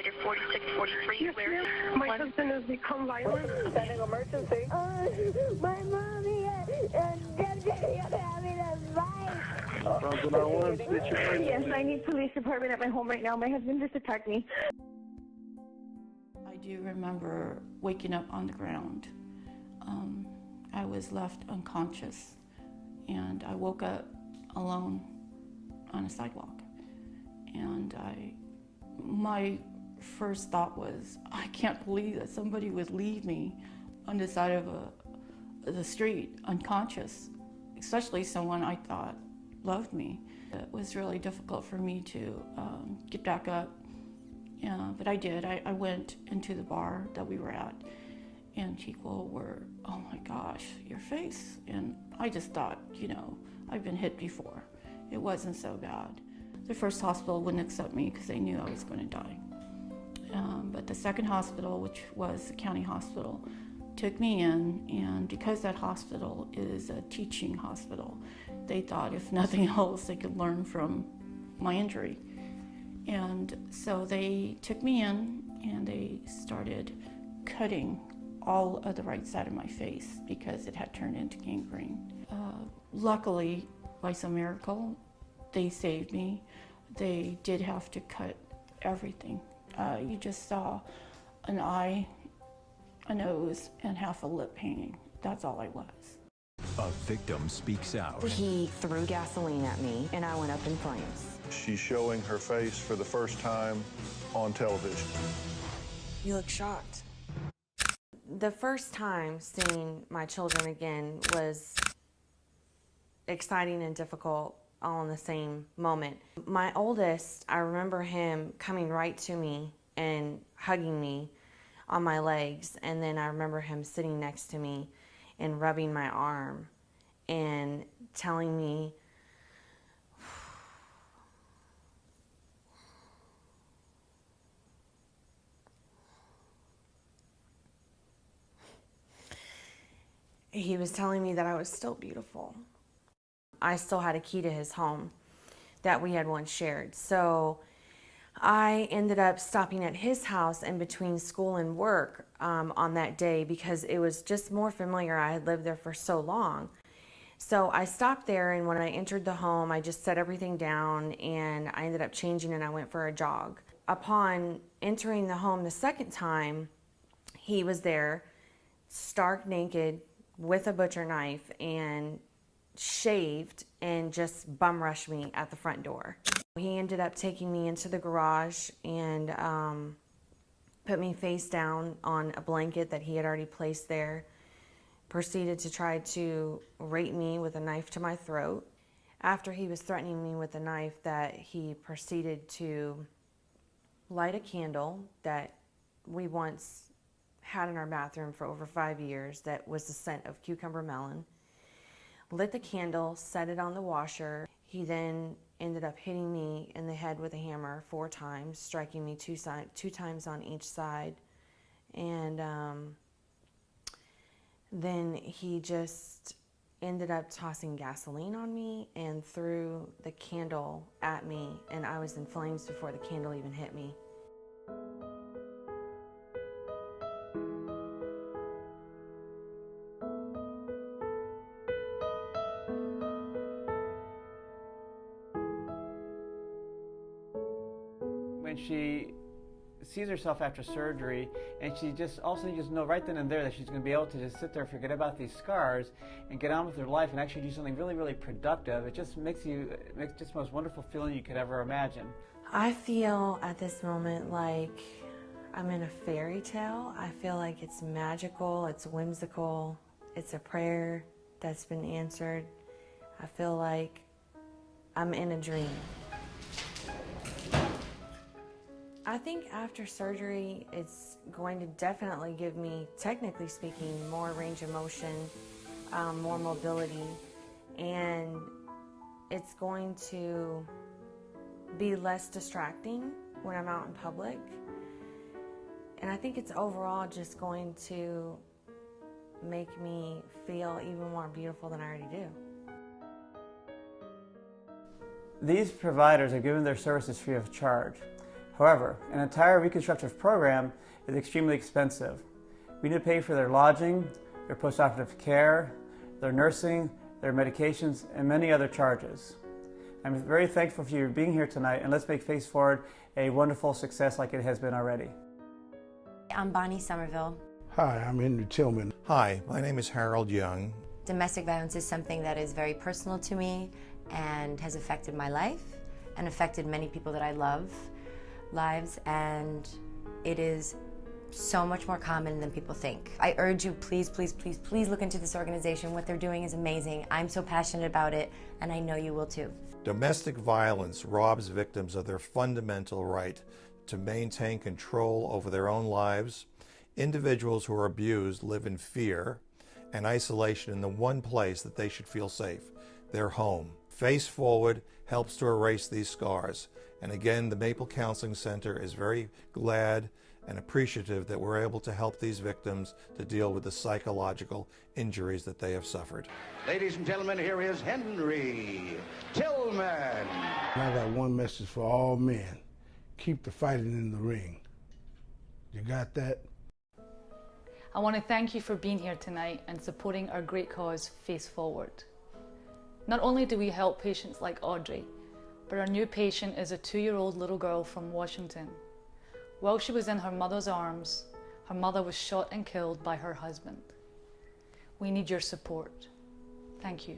operator 4643. Yes, ma'am. My husband has become violent. Sending emergency. My mommy and Daddy are having a fight. Something I want to get your Yes, I need police department at my home right now. My husband just attacked me. I do remember waking up on the ground. I was left unconscious, and I woke up alone on a sidewalk. And my first thought was, I can't believe that somebody would leave me on the side of the street unconscious, especially someone I thought loved me. It was really difficult for me to get back up, but I did. I went into the bar that we were at, and people were, oh my gosh, your face. And I just thought, you know, I've been hit before. It wasn't so bad. The first hospital wouldn't accept me because they knew I was going to die. But the second hospital, which was the county hospital, took me in, and because that hospital is a teaching hospital, they thought if nothing else they could learn from my injury. And so they took me in and they started cutting all of the right side of my face because it had turned into gangrene. Luckily, by some miracle, they saved me. They did have to cut everything. You just saw an eye, a nose, and half a lip hanging. That's all I was. A victim speaks out. He threw gasoline at me, and I went up in flames. She's showing her face for the first time on television. You look shocked. The first time seeing my children again was exciting and difficult all in the same moment. My oldest, I remember him coming right to me and hugging me on my legs, and then I remember him sitting next to me and rubbing my arm and telling me, he was telling me that I was still beautiful. I still had a key to his home that we had once shared. So I ended up stopping at his house in between school and work on that day because it was just more familiar. I had lived there for so long. So I stopped there, and when I entered the home, I just set everything down, and I ended up changing and I went for a jog. Upon entering the home the second time, he was there, stark naked, with a butcher knife, and shaved, and just bum rushed me at the front door. He ended up taking me into the garage and put me face down on a blanket that he had already placed there, proceeded to try to rape me with a knife to my throat. After he was threatening me with a knife, that he proceeded to light a candle that we once had in our bathroom for over 5 years that was the scent of cucumber melon. Lit the candle, set it on the washer. He then ended up hitting me in the head with a hammer 4 times, striking me two times on each side. And then he just ended up tossing gasoline on me and threw the candle at me, and I was in flames before the candle even hit me. When she sees herself after surgery, and she just also just know right then and there that she's going to be able to just sit there, forget about these scars, and get on with her life and actually do something really, really productive. It just makes just the most wonderful feeling you could ever imagine. I feel at this moment like I'm in a fairy tale. I feel like it's magical, it's whimsical, it's a prayer that's been answered. I feel like I'm in a dream. I think after surgery, it's going to definitely give me, technically speaking, more range of motion, more mobility, and it's going to be less distracting when I'm out in public. And I think it's overall just going to make me feel even more beautiful than I already do. These providers are giving their services free of charge. However, an entire reconstructive program is extremely expensive. We need to pay for their lodging, their postoperative care, their nursing, their medications, and many other charges. I'm very thankful for you being here tonight, and let's make Face Forward a wonderful success like it has been already. I'm Bonnie Somerville. Hi, I'm Henry Tillman. Hi, my name is Harold Young. Domestic violence is something that is very personal to me and has affected my life and affected many people that I love lives, and it is so much more common than people think. I urge you, please, please, please, please look into this organization. What they're doing is amazing. I'm so passionate about it, and I know you will too. Domestic violence robs victims of their fundamental right to maintain control over their own lives. Individuals who are abused live in fear and isolation in the one place that they should feel safe, their home. Face Forward helps to erase these scars. And again, the Maple Counseling Center is very glad and appreciative that we're able to help these victims to deal with the psychological injuries that they have suffered. Ladies and gentlemen, here is Henry Tillman. I got one message for all men. Keep the fighting in the ring. You got that? I want to thank you for being here tonight and supporting our great cause, Face Forward. Not only do we help patients like Audrey, but our new patient is a 2-year-old little girl from Washington. While she was in her mother's arms, her mother was shot and killed by her husband. We need your support. Thank you.